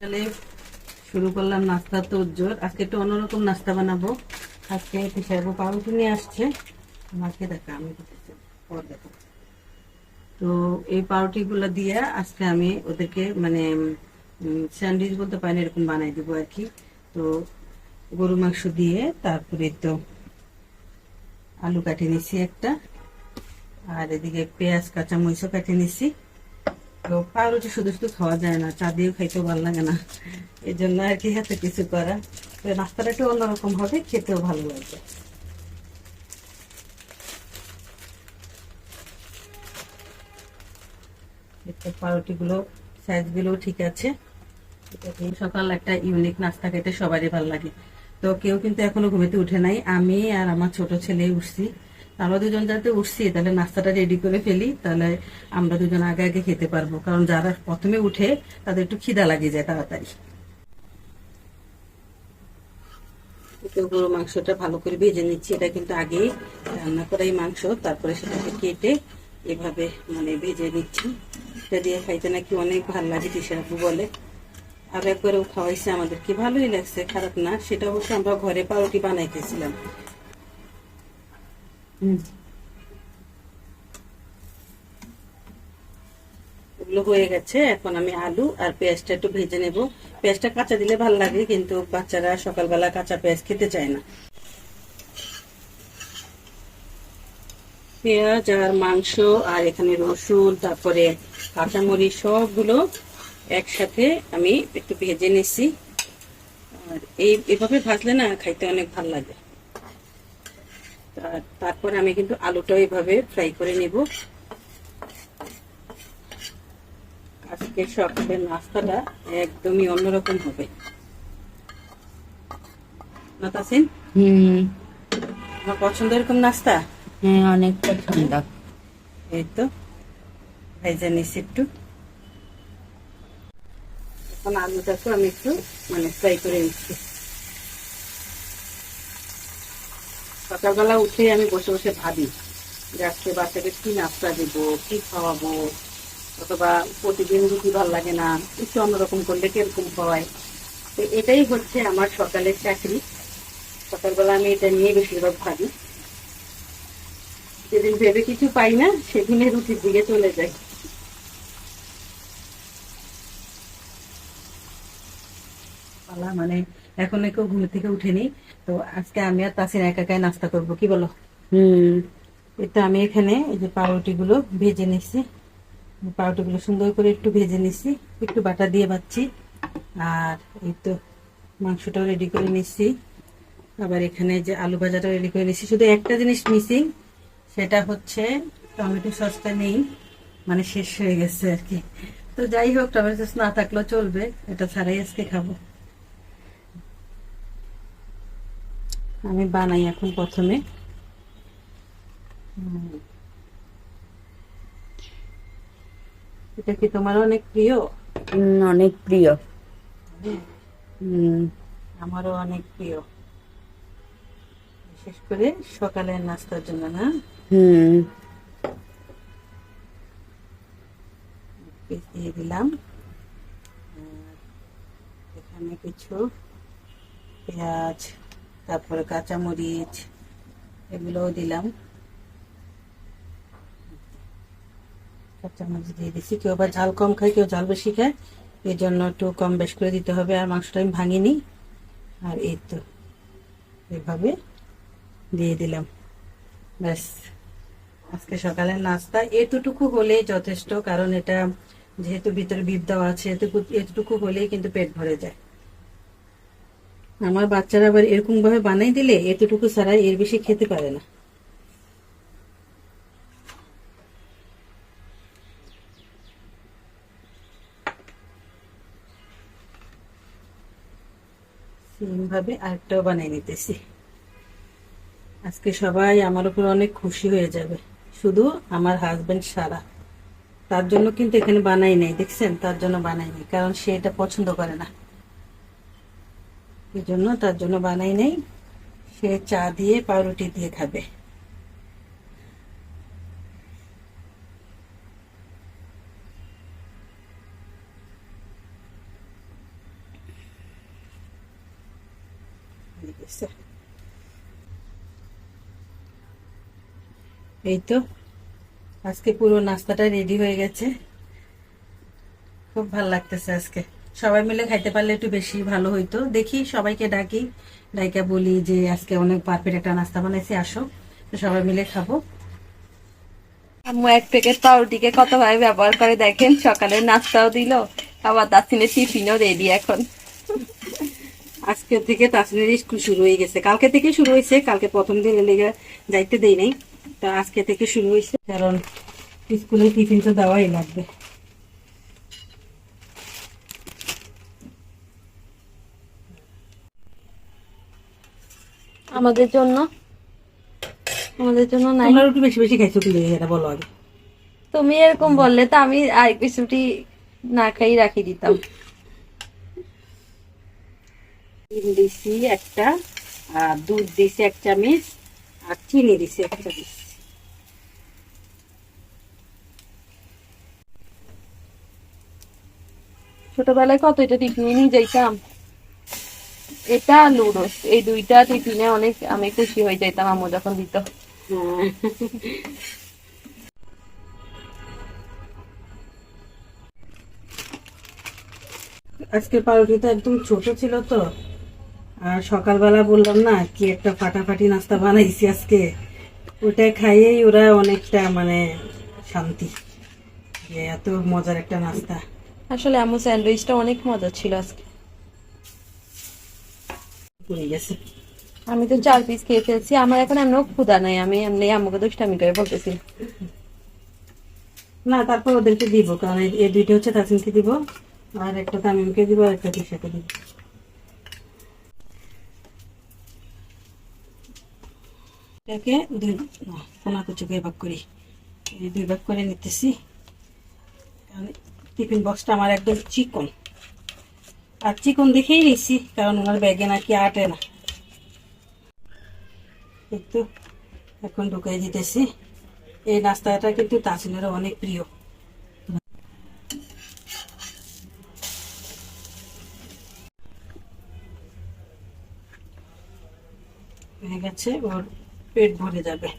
তাহলে শুরু করলাম নাস্তা তো উজ্জ্বল। আজকে একটু অন্যরকম নাস্তা বানাবো। আজকে পিসাবো পাউরুটি নিয়ে আসছে আমাকে, দেখা আমি দিতেছি ওর দেখো। তো এই পাউরুটি গুলো দিয়ে আজকে আমি ওদেরকে মানে স্যান্ডউইচ বলতে পারি না, এরকম বানাই দিব আর কি। তো গরু মাংস দিয়ে তারপরে তো আলু কাটে নিছি একটা, আর এদিকে পেঁয়াজ কাঁচামরিচও কাটে নিছি। তো পাউরুটি শুধু শুধু খাওয়া যায় না, চা দিয়েও খাইতেও ভালো লাগে না, এই জন্য আর কি হাতে কিছু করা। তো নাস্তাটা একটু অন্যরকম হবে, খেতেও ভালো লাগবে। পাউরুটি গুলো সাইজ গুলো ঠিক আছে। সকাল একটা ইউনিক নাস্তা খেতে সবারই ভালো লাগে। তো কেউ কিন্তু এখনো ঘুমেতে উঠে নাই, আমি আর আমার ছোট ছেলে উঠছি। আমরা দুজন যাতে উঠছি তাহলে নাস্তাটা রেডি করে ফেলি, তাহলে আমরা দুজন আগে আগে খেতে পারবো, কারণ যারা প্রথমে উঠে তাদের একটু খিদা লাগে যায় তাড়াতাড়ি। গরু মাংসটা ভালো করে ভেজে নিচ্ছি, এটা কিন্তু আগে রান্না করাই মাংস, তারপরে সেটাকে কেটে এভাবে মানে ভেজে নিচ্ছি। এটা দিয়ে খাইতে নাকি অনেক ভালো লাগে, টিসাপু বলে। আর একবারও খাওয়াইছে আমাদেরকে, ভালোই লাগছে, খারাপ না। সেটা অবশ্য আমরা ঘরে পাউরুটি বানাইতেছিলাম। এগুলো হয়ে গেছে, এখন আমি আলু আর পেঁয়াজটা একটু ভেজে নেব। পেঁয়াজটা কাঁচা দিলে ভালো লাগে, কিন্তু বাচ্চারা সকালবেলা কাঁচা পেঁয়াজ খেতে চায় না। পেঁয়াজ আর মাংস আর এখানে রসুন, তারপরে কাঁচামরিচ সবগুলো একসাথে আমি একটু ভেজে নিছি। আর এভাবে ভাজলে না খাইতে অনেক ভালো লাগে। তারপরে আমি কিন্তু আলুটাও এভাবে ফ্রাই করে নিব। আজকে সকালের নাস্তাটা একদমই অন্যরকম হবে না তাসিন? আমার পছন্দ এরকম নাস্তা। হ্যাঁ, অনেক পছন্দ। এই তো ভেজে নিছি একটু। এখন আলুটাকে আমি একটু মানে ফ্রাই করে নিচ্ছি। সকালবেলা উঠে আমি বসে বসে ভাবি যে আজকে বাচ্চাকে কি নাস্তা দিব, কি খাওয়াবো, অথবা প্রতিদিন রুটি ভালো লাগে না, একটু অন্যরকম করলে কিরকম হয়। তো এটাই হচ্ছে আমার সকালের চাকরি। সকালবেলা আমি এটা নিয়ে বেশিরভাগ ভাবি। যেদিন ভেবে কিছু পাই না সেদিনে রুটির দিকে চলে যাই। পালা মানে এখন কেউ ঘুম থেকে উঠেনি, তো আজকে আমি আর তাসিন একা একাই নাস্তা করবো, কি বলো? হুম। এটা আমি এখানে এই যে পাউরুটি গুলো ভেজে নিচ্ছি। পাউরুটি গুলো সুন্দর করে একটু ভেজে নিচ্ছি, একটু বাটা দিয়ে ভাজছি। আর এই তো মাংসটাও রেডি করে নিচ্ছি। আবার এখানে যে আলু ভাজাটাও রেডি করে নিচ্ছি। শুধু একটা জিনিস মিসিং, সেটা হচ্ছে টমেটো সসটা নেই, মানে শেষ হয়ে গেছে আর কি। তো যাই হোক, টমেটো সস না থাকলেও চলবে, এটা ছাড়াই আজকে খাবো। আমি বানাই এখন প্রথমে। এটা কি তোমার অনেক প্রিয়? অনেক প্রিয়। হুম। আমারও অনেক প্রিয়, বিশেষ করে সকালের নাস্তার জন্য না। হুম। দিয়ে দিলাম। এখানে কিছু পেঁয়াজ, তারপরে কাঁচামরিচ, এগুলোও দিলাম। কাঁচামরিচ দিয়ে দিচ্ছি, কেউ আবার ঝাল কম খায়, কেউ ঝাল বেশি খায়, এই জন্য একটু কম বেশ করে দিতে হবে। আর মাংসটা আমি ভাঙিনি। আর এই তো এভাবে দিয়ে দিলাম, ব্যাস। আজকে সকালের নাস্তা এতটুকু হলেই যথেষ্ট, কারণ এটা যেহেতু ভিতরে বিপ দেওয়া আছে, এতটুকু হলেই কিন্তু পেট ভরে যায়। আমার বাচ্চারা আবার এরকম ভাবে বানাই দিলে এতটুকু ছাড়া এর বেশি খেতে পারে না। সেম ভাবে আরেকটাও বানিয়ে নিতেছি। আজকে সবাই আমার উপর অনেক খুশি হয়ে যাবে, শুধু আমার হাজবেন্ড সারা। তার জন্য কিন্তু এখানে বানাই নাই, দেখছেন, তার জন্য বানাই নাই, কারণ সে এটা পছন্দ করে না, এই জন্য তার জন্য বানাই নাই। সে চা দিয়ে পাউরুটি দিয়ে খাবে। হয়ে গেছে। এই তো আজকে পুরো নাস্তাটা রেডি হয়ে গেছে। খুব ভালো লাগতেছে আজকে। সবাই মিলে খাইতে পারলে একটু বেশি ভালো হইতো। দেখি সবাইকে ডাকি, ডাইকা বলি যে আজকে অনেক পারফেক্ট একটা নাস্তা বানাইছি, আসো, তো সবাই মিলে খাবো। আম্মু এক প্যাকেট পাউরুটিকে কত ভাবে ব্যবহার করে দেখেন, সকালে নাস্তাও দিল, আবার তাসিনের টিফিনও রেডি এখন। আজকে থেকে তাসমিনের স্কুল শুরু হয়ে গেছে, কালকে থেকে শুরু হয়েছে। কালকে প্রথম দিন লেগে যাইতে দেই নাই, তা আজকে থেকে শুরু হয়েছে, কারণ স্কুলে টিফিন তো দেওয়াই লাগবে। আমাদের জন্য নাই। তোমরা একটু বেশি বেশি খাইছো কি লেগে, এটা বলো আগে। তুমি এরকম বললে তো আমি আর কিছুটি না খাই রাখি দিতাম। ডিম দিছি একটা, আর দুধ দিছি 1 চামচ, আর চিনি দিছি 1 চামচ। ছোটবেলায় কত এটা টিফিনে নিয়ে যাইতাম, এটা আর লুডোস, এই দুইটা টিফিনে অনেক আমি খুশি হয়ে যাইতাম আম্মু যখন দিত। হ্যাঁ। আজকে পাউরুটিটা একদম ছোট ছিল তো, আর সকালবেলা বললাম না কি একটা ফাটাফাটি নাস্তা বানাইছি আজকে, ওটা খাইয়েই ওরা অনেকটা মানে শান্তি, যে এত মজার একটা নাস্তা। আসলে আম্মু স্যান্ডউইচটা অনেক মজা ছিল আজকে। পড়ে গেছে। আমি তো 4 পিস খেয়ে ফেলছি, আমার এখন এমন ক্ষুধা নাই, আমি এমনি আম্মুকে দুষ্টামি করে বলতেছি। না, তারপর ওদেরকে দিব, কারণ এই দুইটা হচ্ছে তাসিমকে দিব, আর একটা তামিমকে দিব, আর একটা তিশাকে দিব। এটাকে কোনা কুচুকে ভাগ করি, এই 2 ভাগ করে নিতেছি। কারণ টিফিন বক্সটা আমার একদম চিকন, আর চিকন দেখেই নিচ্ছি, কারণ ওনার ব্যাগে নাকি আটে না। একটু এখন ঢুকাই দিতেছি। এই নাস্তাটা কিন্তু তাসিনেরও অনেক প্রিয়। হয়ে গেছে, ওর পেট ভরে যাবে।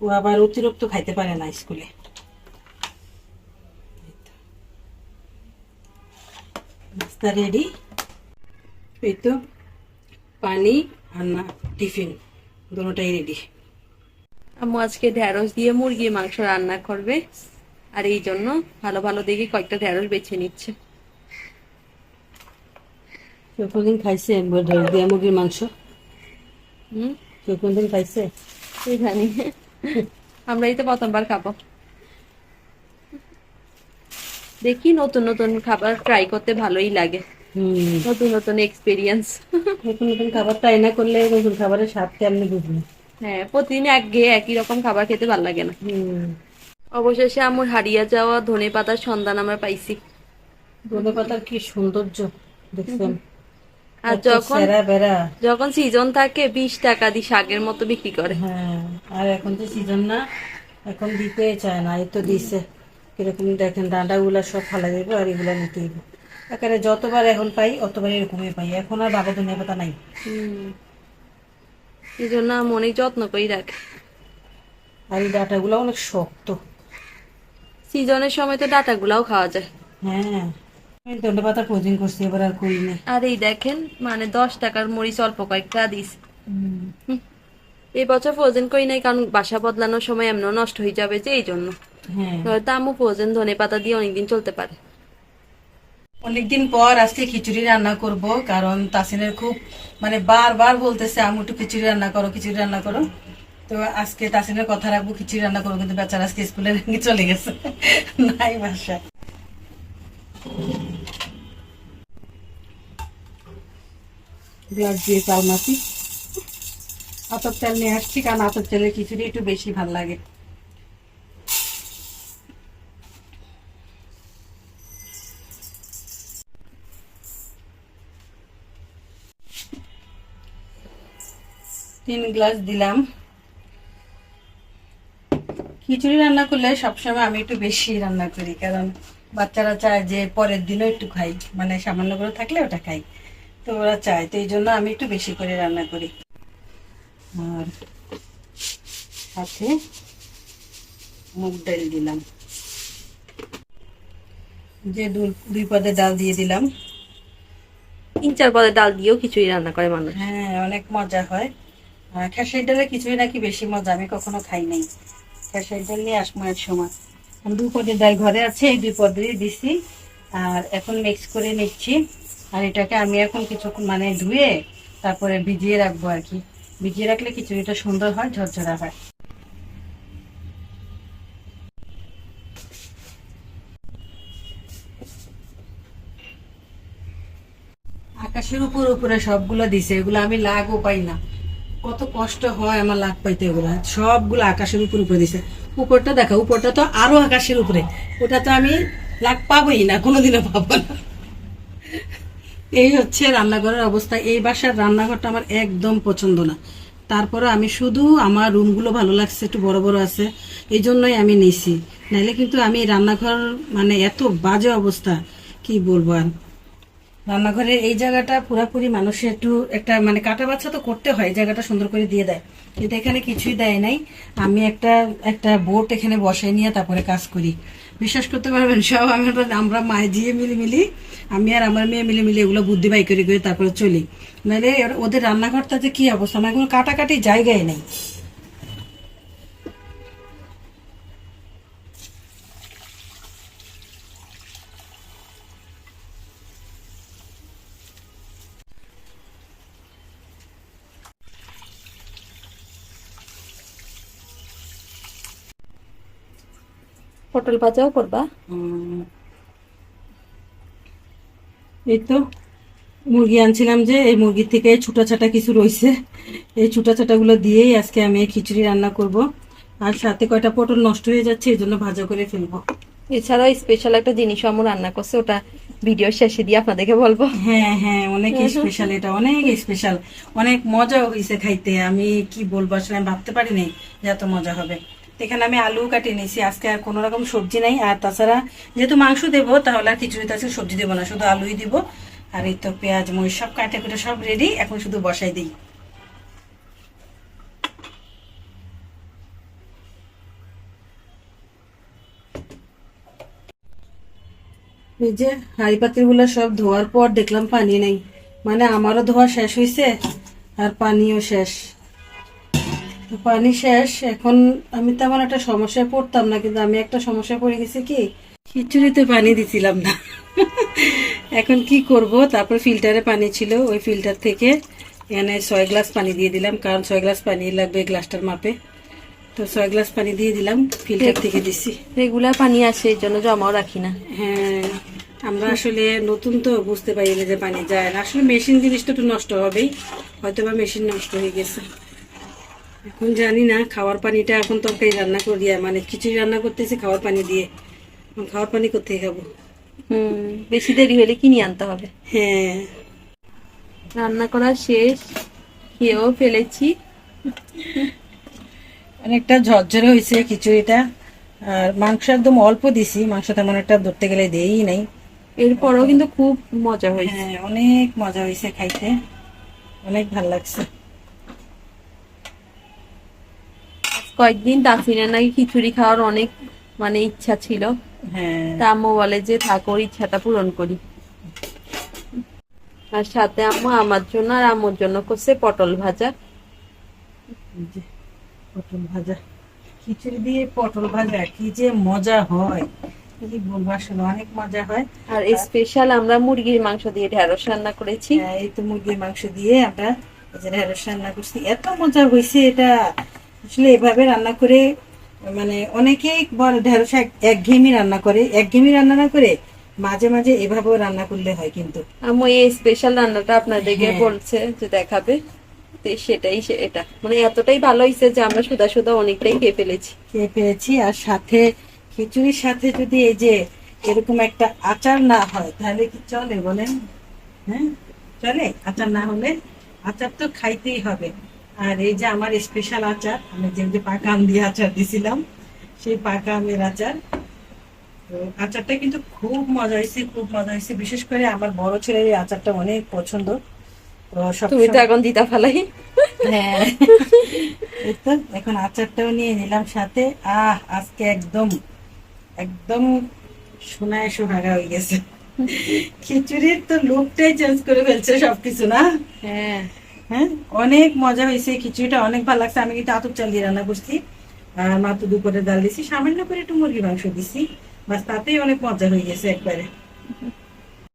ও আবার অতিরিক্ত খাইতে পারে না স্কুলে। নাস্তা রেডি। এই তো পানি আর না টিফিন দুটোটাই রেডি। আম্মু আজকে ঢেঁড়স দিয়ে মুরগির মাংস রান্না করবে, আর এই জন্য ভালো ভালো দেখে কয়েকটা ঢেঁড়স বেছে নিচ্ছে। কেউ কোনদিন খাইছে ঢেঁড়স দিয়ে মুরগির মাংস? কেউ কোনদিন খাইছে? এই জানি, আমরা এই তো প্রথমবার খাবো। দেখি নতুন নতুন খাবার ট্রাই করতে ভালোই লাগে, নতুন নতুন এক্সপিরিয়েন্স। নতুন নতুন খাবার ট্রাই না করলে নতুন খাবারের স্বাদ কেমনি বুঝবো। হ্যাঁ, প্রতিদিন একই রকম খাবার খেতে ভালো লাগে না। অবশেষে আমার হারিয়ে যাওয়া ধনেপাতার সন্ধান আমরা পাইছি। ধনেপাতার কি সৌন্দর্য দেখছেন, আর এত সেরা বেরা। যখন সিজন থাকে 20 টাকা দিয়ে শাকের মতো বিক্রি করে। হ্যাঁ, আর এখন তো সিজন না, এখন দিতে চায় না। এই তো দিছে, কিরকম দেখেন, ডাঁডা গুলা সব ফালা দেবো, আর এগুলা নিতে হইব। একেবারে যতবার এখন পাই অতবার এরকমই পাই। এখন আর বাবা ধনেপাতা নাই। এই জন্য আমি অনেক যত্ন করে রাখি। আর এই ডাঁটাগুলো অনেক শক্ত। সিজনের সময় তো ডাটা গুলাও খাওয়া যায়। হ্যাঁ, আমি ধনেপাতা প্রয়োজন করছি, এবার আর করি না। আর এই দেখেন, মানে 10 টাকার মরিচ অল্প কয়েকটা দিস। এই বছর ফ্রোজেন করি নাই, কারণ বাসা বদলানোর সময় এমন নষ্ট হয়ে যাবে যে, এই জন্য। হ্যাঁ, হয়তো আম্মু ফ্রোজেন ধনে পাতা দিয়ে অনেকদিন চলতে পারে। অনেকদিন পর আজকে খিচুড়ি রান্না করব, কারণ তাসিনের খুব মানে বারবার বলতেছে আম্মু একটু খিচুড়ি রান্না করো, খিচুড়ি রান্না করো। তো আজকে তাসিনের কথা রাখবো, খিচুড়ি রান্না করবো, কিন্তু বেচারা আজকে স্কুলে চলে গেছে, নাই বাসায়। পেঁয়াজ দিয়ে চাল মাছি, আতপ চাল নিয়ে আসছি, কারণ আতপ চালের খিচুড়ি একটু বেশি ভাল লাগে। তিন গ্লাস দিলাম। খিচুড়ি রান্না করলে সবসময় আমি একটু বেশি রান্না করি, কারণ বাচ্চারা চায় যে পরের দিনও একটু খাই, মানে সামান্য করে থাকলে ওটা খাই। তো ওরা চায়, তো এই জন্য আমি একটু বেশি করে রান্না করি। আর সাথে মুগ ডাল দিলাম, যে দুই পদের ডাল দিয়ে দিলাম। 3-4 পদের ডাল দিয়েও খিচুড়ি রান্না করে মানুষ। হ্যাঁ, অনেক মজা হয়। আর খেসারি ডালে খিচুড়ি নাকি বেশি মজা, আমি কখনো খাই নাই। খেসারি ডাল নিয়ে আসবো এক সময়। দুই পদের ডাল ঘরে আছে, এই দুই পদেরই দিছি। আর এখন মিক্স করে নিচ্ছি। আর এটাকে আমি এখন কিছুক্ষণ মানে ধুয়ে তারপরে ভিজিয়ে রাখবো আর কি। ভিজিয়ে রাখলে খিচুড়িটা সুন্দর হয়, ঝরঝরা হয়। আকাশের উপর উপরে সবগুলো দিছে, এগুলো আমি লাগও পাই না। কত কষ্ট হয় আমার লাগ পাইতে, এগুলো সবগুলো আকাশের উপর উপরে দিছে। উপরটা দেখো, উপরটা তো আরো আকাশের উপরে, ওটা তো আমি লাগ পাবোই না, কোনোদিনও পাবো না। এই হচ্ছে রান্নাঘরের অবস্থা। এই বাসার রান্নাঘরটা আমার একদম পছন্দ না। তারপরে আমি শুধু আমার রুমগুলো ভালো লাগছে, একটু বড় বড় আছে, এই জন্যই আমি নিছি। নাইলে কিন্তু আমি রান্নাঘর মানে এত বাজে অবস্থা, কি বলবো আর। রান্নাঘরের এই জায়গাটা পুরাপুরি মানুষের একটু একটা মানে কাটা বাচ্চা তো করতে হয়, এই জায়গাটা সুন্দর করে দিয়ে দেয়, কিন্তু এখানে কিছুই দেয় নাই। আমি একটা বোট এখানে বসাই নিয়ে তারপরে কাজ করি। বিশ্বাস করতে পারবেন, সব আমরা মায়ে দিয়ে মিলি আমি আর আমার মেয়ে মিলে এগুলো বুদ্ধি বাই করে করে তারপরে চলি। নাহলে ওদের রান্নাঘরটা যে কি অবস্থা, আমার কোনো কাটাকাটি জায়গায় নেই। পটল ভাজাও করবা? এই তো মুরগি আনছিলাম, যে এই মুরগির থেকে ছুটা ছাটা কিছু রয়েছে, এই ছুটা ছাটা গুলো দিয়েই আজকে আমি খিচুড়ি রান্না করব। আর সাথে কয়টা পটল নষ্ট হয়ে যাচ্ছে, এই জন্য ভাজা করে ফেলবো। এছাড়াও স্পেশাল একটা জিনিস আমু রান্না করছে, ওটা ভিডিও শেষে দিয়ে আপনাদেরকে বলবো। হ্যাঁ হ্যাঁ, অনেক স্পেশাল, এটা অনেক স্পেশাল, অনেক মজা হয়েছে খাইতে। আমি কি বলবো, আসলে আমি ভাবতে পারিনি যে এত মজা হবে। এখানে আমি আলু কাটিয়ে নিয়েছি, আজকে আর কোনো রকম সবজি নাই। আর তাছাড়া যেহেতু মাংস দেবো, তাহলে আর খিচুড়িতে আছে সবজি দেবো না, শুধু আলুই দিব। আর এই তো পেঁয়াজ মরিচ সব কাটে কুটে সব রেডি, এখন শুধু বসাই দিই। এই যে হাঁড়ি পাতিল গুলো সব ধোয়ার পর দেখলাম পানি নেই, মানে আমারও ধোয়া শেষ হয়েছে আর পানিও শেষ। তো পানি শেষ, এখন আমি তেমন একটা সমস্যায় পড়তাম না, কিন্তু আমি একটা সমস্যায় পড়ে গেছি, কি খিচুড়িতে পানি দিছিলাম না। এখন কি করব, তারপর ফিল্টারে পানি ছিল, ওই ফিল্টার থেকে এখানে 6 গ্লাস পানি দিয়ে দিলাম, কারণ 6 গ্লাস পানি লাগবে গ্লাসটার মাপে। তো 6 গ্লাস পানি দিয়ে দিলাম, ফিল্টার থেকে দিছি। রেগুলার পানি আসে, এই জন্য জমাও রাখি না। হ্যাঁ, আমরা আসলে নতুন তো বুঝতে পারি না যে পানি যায় না। আসলে মেশিন জিনিসটা একটু নষ্ট হবেই, হয়তো বা মেশিন নষ্ট হয়ে গেছে। এখন জানি না, খাওয়ার পানিটা এখন তরকারি রান্না করি, মানে খিচুড়ি রান্না করতেছি খাওয়ার পানি দিয়ে। খাওয়ার পানি কোথায় খাবো? বেশি দেরি হলে কিনে আনতে হবে। হ্যাঁ, রান্না করা শেষ, খেয়েও ফেলেছি। অনেকটা ঝরঝরে হয়েছে খিচুড়িটা। আর মাংস একদম অল্প দিছি, মাংস তেমন একটা ধরতে গেলে দেই নাই। এরপরও কিন্তু খুব মজা হয়েছে। হ্যাঁ, অনেক মজা হয়েছে খাইতে, অনেক ভালো লাগছে। কয়েকদিন তাফিনের নাকি খিচুড়ি খাওয়ার অনেক মানে ইচ্ছা ছিল, হ্যাঁ, তা আম্মু বলে যে থাক, ওর ইচ্ছাটা পূরণ করি। আর সাথে আম্মু আমার জন্য আর আম্মুর জন্য করছে পটল ভাজা। এই যে পটল ভাজা, খিচুড়ি দিয়ে পটল ভাজা কি যে মজা হয়, কি বলবো, আসলে অনেক মজা হয়। আর স্পেশাল আমরা মুরগির মাংস দিয়ে ঢেঁড়স রান্না করেছি। হ্যাঁ, এই তো মুরগির মাংস দিয়ে আমরা এই যে ঢেঁড়স রান্না করছি, এত মজা হয়েছে এটা। আসলে এভাবে রান্না করে মানে অনেকেই বলে ঢেঁড়স একঘেয়েমি রান্না করে, একঘেয়েমি রান্না না করে মাঝে মাঝে এভাবেও রান্না করলে হয় কিন্তু। আম্মু এই স্পেশাল রান্নাটা আপনাদেরকে হ্যাঁ। বলছে যে দেখাবে, তো সেটাই এটা মানে এতটাই ভালো হয়েছে যে আমরা সুদা সুদা অনেকটাই খেয়ে ফেলেছি। খেয়ে পেয়েছি। আর সাথে খিচুড়ির সাথে যদি এই যে এরকম একটা আচার না হয় তাহলে কি চলে বলেন? হ্যাঁ, চলে। আচার না হলে, আচার তো খাইতেই হবে। আর এই যে আমার স্পেশাল আচার, আমি যে পাকা আম দিয়ে আচার দিছিলাম, সেই পাকা আমের আচার। তো আচারটা কিন্তু খুব মজা হয়েছে, খুব মজা হয়েছে। বিশেষ করে আমার বড় ছেলের এই আচারটা অনেক পছন্দ। তো সব তুমি তো এখন দিতা ফেলাই। হ্যাঁ এই তো এখন আচারটাও নিয়ে নিলাম সাথে। আজকে একদম একদম সোনায় সোহাগা হয়ে গেছে। খিচুড়ির তো লুকটাই চেঞ্জ করে ফেলছে সবকিছু না। হ্যাঁ হ্যাঁ, অনেক মজা হয়েছে, খিচুড়িটা অনেক ভালো লাগছে। আমি কিন্তু আতপ চাল দিয়ে রান্না করছি, আর মাত্র দুপুরে ডাল দিছি, সামান্য করে একটু মুরগি মাংস দিছি, বাস তাতেই অনেক মজা হয়ে গেছে একবারে।